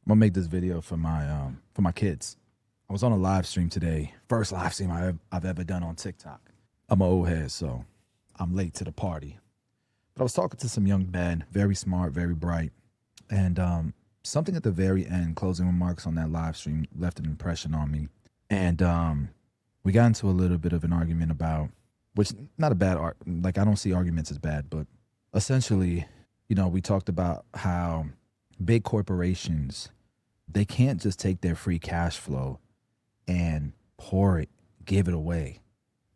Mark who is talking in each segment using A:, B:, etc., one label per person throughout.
A: I'm gonna make this video for my kids. I was on a live stream today, first live stream I've ever done on TikTok. I'm an old head, so I'm late to the party. But I was talking to some young men, very smart, very bright, and something at the very end, closing remarks on that live stream, left an impression on me. And we got into a little bit of an argument about, which not a bad art. Like I don't see arguments as bad, but essentially, we talked about how big corporations, they can't just take their free cash flow and pour it, give it away.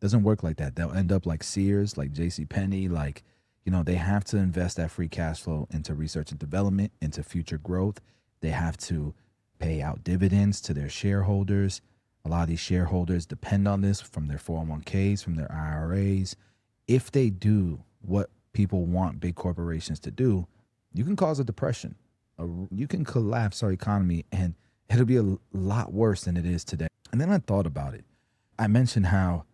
A: Doesn't work like that. They'll end up like Sears, like JCPenney, like, they have to invest that free cash flow into research and development, into future growth. They have to pay out dividends to their shareholders. A lot of these shareholders depend on this from their 401ks, from their IRAs. If they do what people want big corporations to do, you can cause a depression. You can collapse our economy, and it'll be a lot worse than it is today. And then I thought about it. I mentioned how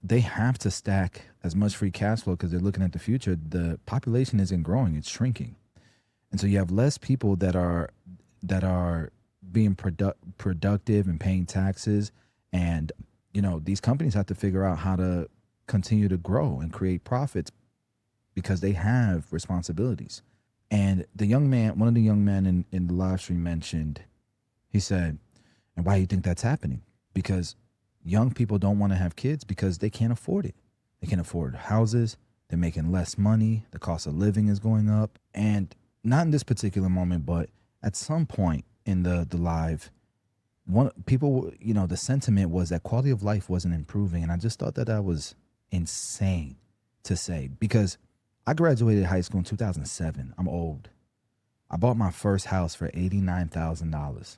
A: they have to stack as much free cash flow because they're looking at the future. The population isn't growing, it's shrinking. And so you have less people that are being productive and paying taxes. And, these companies have to figure out how to continue to grow and create profits because they have responsibilities. And the young man, one of the young men in the live stream mentioned, he said, and why do you think that's happening? Because young people don't want to have kids because they can't afford it. They can't afford houses. They're making less money. The cost of living is going up. And not in this particular moment, but at some point in the live, the sentiment was that quality of life wasn't improving. And I just thought that was insane to say, because I graduated high school in 2007. I'm old. I bought my first house for $89,000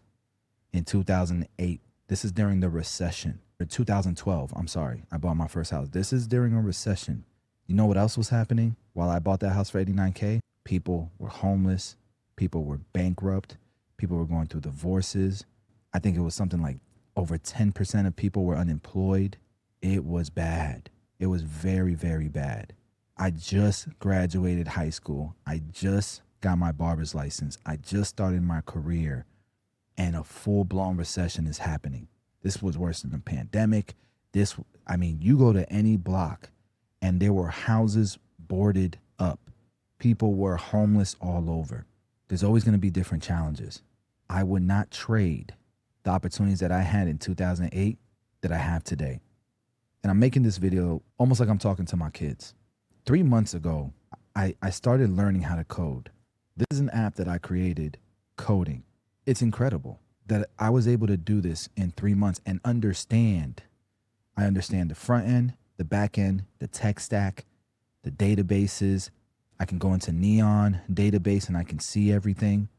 A: in 2008. This is during the recession. Or 2012, I'm sorry. I bought my first house. This is during a recession. You know what else was happening while I bought that house for $89K? People were homeless. People were bankrupt. People were going through divorces. I think it was something like over 10% of people were unemployed. It was bad. It was very, very bad. I just graduated high school. I just got my barber's license. I just started my career, and a full-blown recession is happening. This was worse than the pandemic. You go to any block, and there were houses boarded up. People were homeless all over. There's always going to be different challenges. I would not trade the opportunities that I had in 2008 that I have today. And I'm making this video almost like I'm talking to my kids. 3 months ago, I started learning how to code. This is an app that I created, coding. It's incredible that I was able to do this in 3 months and understand. I understand the front end, the back end, the tech stack, the databases. I can go into Neon database and I can see everything.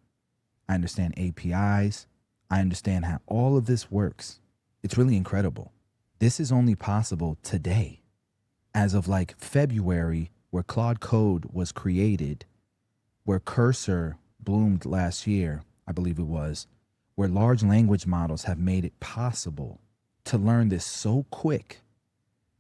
A: I understand APIs. I understand how all of this works. It's really incredible. This is only possible today. As of like February, where Claude Code was created, where Cursor bloomed last year, I believe it was, where large language models have made it possible to learn this so quick,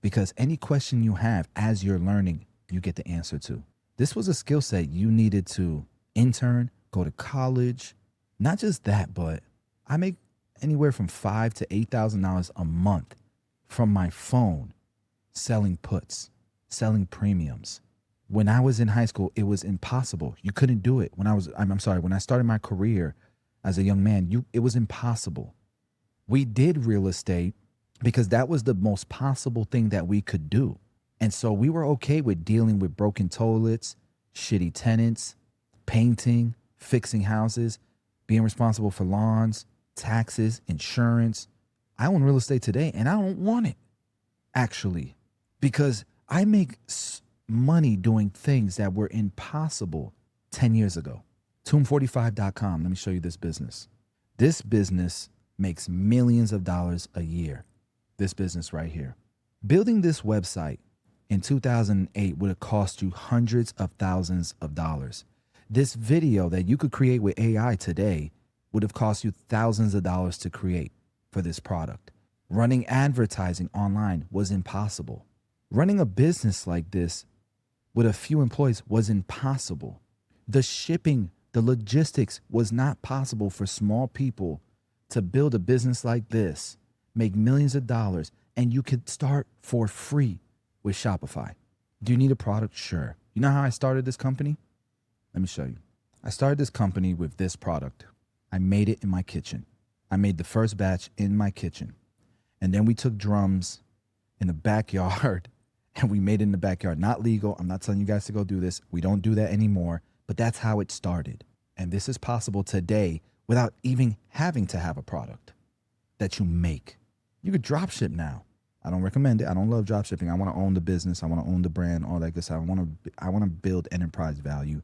A: because any question you have as you're learning, you get the answer to. This was a skill set you needed to intern, go to college. Not just that, but I make anywhere from $5,000 to $8,000 a month from my phone selling puts, selling premiums. When I was in high school, it was impossible. You couldn't do it. When I started my career as a young man, it was impossible. We did real estate because that was the most possible thing that we could do. And so we were okay with dealing with broken toilets, shitty tenants, painting, fixing houses, being responsible for lawns, taxes, insurance. I own real estate today and I don't want it, actually, because I make money doing things that were impossible 10 years ago. Tomb45.com. Let me show you this business. This business makes millions of dollars a year. This business right here. Building this website in 2008 would have cost you hundreds of thousands of dollars. This video that you could create with AI today would have cost you thousands of dollars to create for this product. Running advertising online was impossible. Running a business like this with a few employees was impossible. The shipping The logistics was not possible for small people to build a business like this, make millions of dollars, and you could start for free with Shopify. Do you need a product? Sure. You know how I started this company? Let me show you. I started this company with this product. I made it in my kitchen. I made the first batch in my kitchen. And then we took drums in the backyard and we made it in the backyard. Not legal. I'm not telling you guys to go do this. We don't do that anymore, but that's how it started. And this is possible today without even having to have a product that you make. You could drop ship now. I don't recommend it. I don't love drop shipping. I want to own the business. I want to own the brand, all that good stuff. I want to build enterprise value.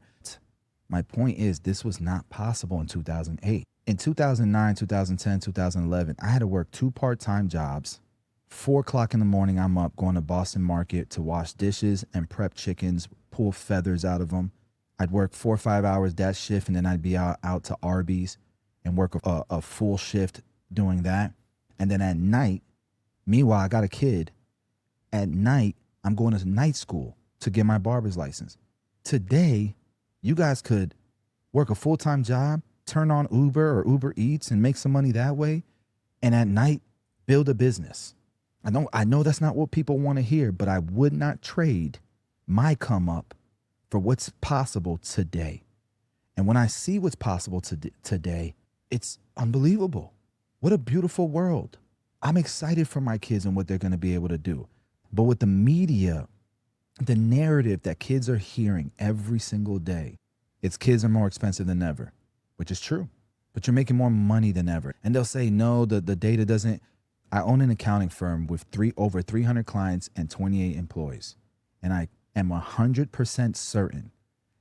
A: My point is, this was not possible in 2008. In 2009, 2010, 2011, I had to work 2 part-time jobs. 4 o'clock in the morning, I'm up going to Boston Market to wash dishes and prep chickens, pull feathers out of them. I'd work 4 or 5 hours that shift, and then I'd be out to Arby's and work a full shift doing that. And then at night, meanwhile, I got a kid. At night, I'm going to night school to get my barber's license. Today, you guys could work a full-time job, turn on Uber or Uber Eats and make some money that way, and at night, build a business. I know that's not what people want to hear, but I would not trade my come up for what's possible today. And when I see what's possible today, it's unbelievable. What a beautiful world. I'm excited for my kids and what they're going to be able to do. But with the media, the narrative that kids are hearing every single day, it's kids are more expensive than ever, which is true. But you're making more money than ever. And they'll say, no, the data doesn't. I own an accounting firm with over 300 clients and 28 employees. And I am 100% certain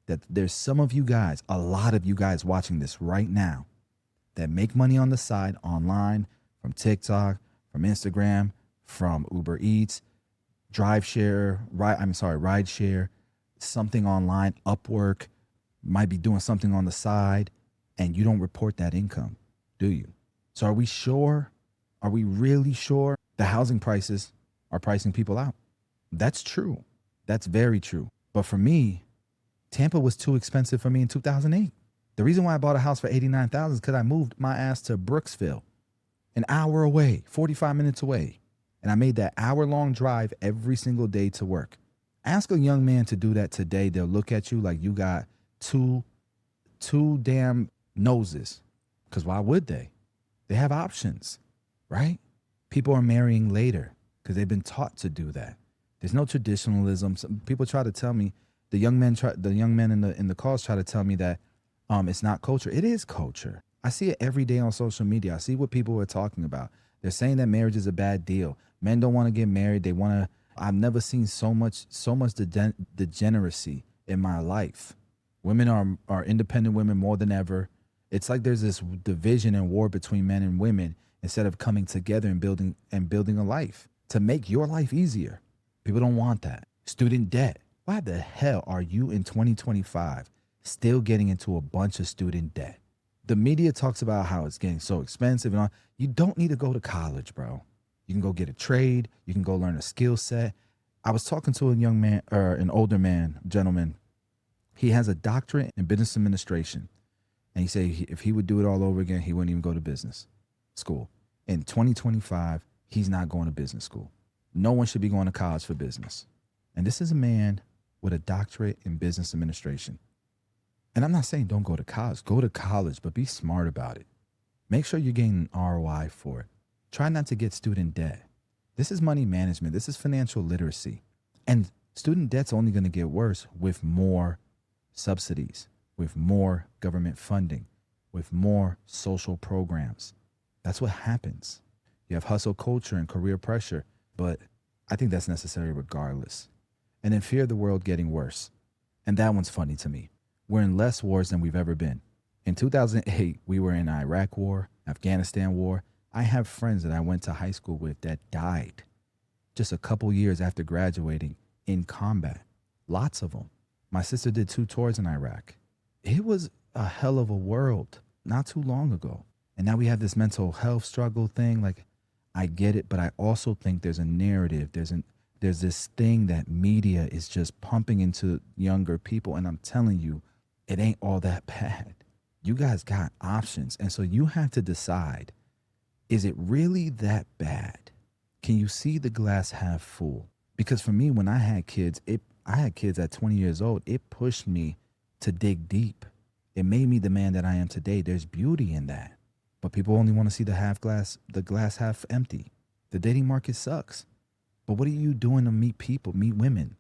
A: that there's some of you guys, a lot of you guys watching this right now that make money on the side online, from TikTok, from Instagram, from Uber Eats, ride share, something online, Upwork, might be doing something on the side, and you don't report that income, do you? So are we sure? Are we really sure the housing prices are pricing people out? That's true. That's very true. But for me, Tampa was too expensive for me in 2008. The reason why I bought a house for $89,000 is because I moved my ass to Brooksville, an hour away, 45 minutes away. And I made that hour-long drive every single day to work. Ask a young man to do that today. They'll look at you like you got two damn noses. Because why would they? They have options, right? People are marrying later because they've been taught to do that. There's no traditionalism. Some people try to tell me, the young men in the calls try to tell me that it's not culture. It is culture. I see it every day on social media. I see what people are talking about. They're saying that marriage is a bad deal. Men don't want to get married. They want to. I've never seen so much degeneracy in my life. Women are independent women more than ever. It's like there's this division and war between men and women instead of coming together and building a life to make your life easier. People don't want that. Student debt. Why the hell are you in 2025 still getting into a bunch of student debt? The media talks about how it's getting so expensive and all. You don't need to go to college, bro. You can go get a trade. You can go learn a skill set. I was talking to a young man, or an older gentleman. He has a doctorate in business administration. And he said if he would do it all over again, he wouldn't even go to business school. In 2025, he's not going to business school. No one should be going to college for business. And this is a man with a doctorate in business administration. And I'm not saying don't go to college. Go to college, but be smart about it. Make sure you're getting an ROI for it. Try not to get student debt. This is money management. This is financial literacy. And student debt's only going to get worse with more subsidies, with more government funding, with more social programs. That's what happens. You have hustle culture and career pressure, but I think that's necessary regardless. And then fear of the world getting worse. And that one's funny to me. We're in less wars than we've ever been. In 2008, we were in Iraq war, Afghanistan war. I have friends that I went to high school with that died just a couple years after graduating in combat. Lots of them. My sister did 2 tours in Iraq. It was a hell of a world not too long ago. And now we have this mental health struggle thing. Like, I get it, but I also think there's a narrative. There's this thing that media is just pumping into younger people. And I'm telling you, it ain't all that bad. You guys got options. And so you have to decide, is it really that bad? Can you see the glass half full? Because for me, when I had kids at 20 years old. It pushed me to dig deep. It made me the man that I am today. There's beauty in that. But people only want to see the glass half empty. The dating market sucks. But what are you doing to meet people, meet women,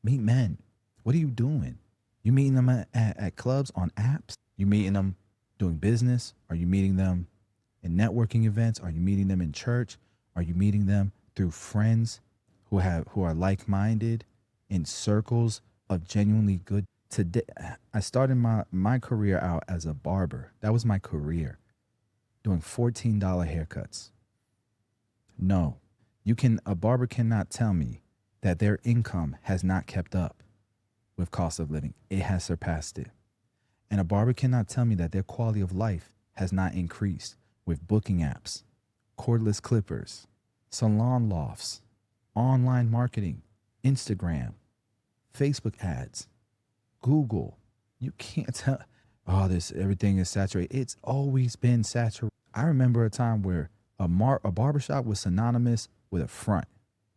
A: meet men? What are you doing? You meeting them at clubs, on apps? You meeting them doing business? Are you meeting them in networking events? Are you meeting them in church? Are you meeting them through friends who are like-minded in circles of genuinely good? Today, I started my career out as a barber. That was my career, doing $14 haircuts. No, a barber cannot tell me that their income has not kept up with cost of living. It has surpassed it. And a barber cannot tell me that their quality of life has not increased with booking apps, cordless clippers, salon lofts, online marketing, Instagram, Facebook ads, Google. You can't tell, oh, everything is saturated. It's always been saturated. I remember a time where a barbershop was synonymous with a front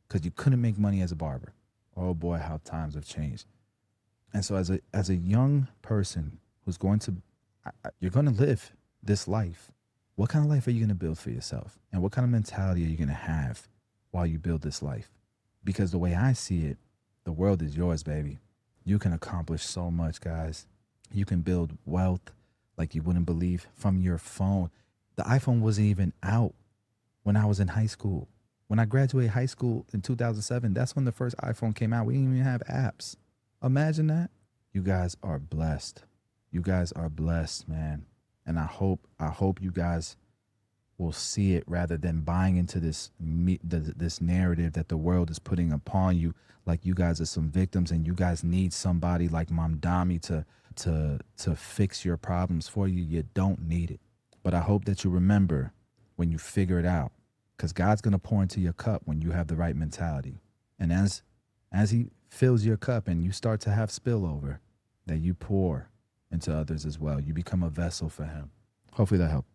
A: because you couldn't make money as a barber. Oh boy, how times have changed. And so as a young person who's you're going to live this life, what kind of life are you going to build for yourself? And what kind of mentality are you going to have while you build this life? Because the way I see it, the world is yours, baby. You can accomplish so much, guys. You can build wealth like you wouldn't believe from your phone. The iPhone wasn't even out when I was in high school. When I graduated high school in 2007, that's when the first iPhone came out. We didn't even have apps. Imagine that. You guys are blessed. You guys are blessed, man. And I hope you guys will see it rather than buying into this narrative that the world is putting upon you, like you guys are some victims and you guys need somebody like Mom Dami to fix your problems for you. You don't need it. But I hope that you remember when you figure it out, because God's going to pour into your cup when you have the right mentality. And as he fills your cup and you start to have spillover, that you pour into others as well. You become a vessel for him. Hopefully that helped.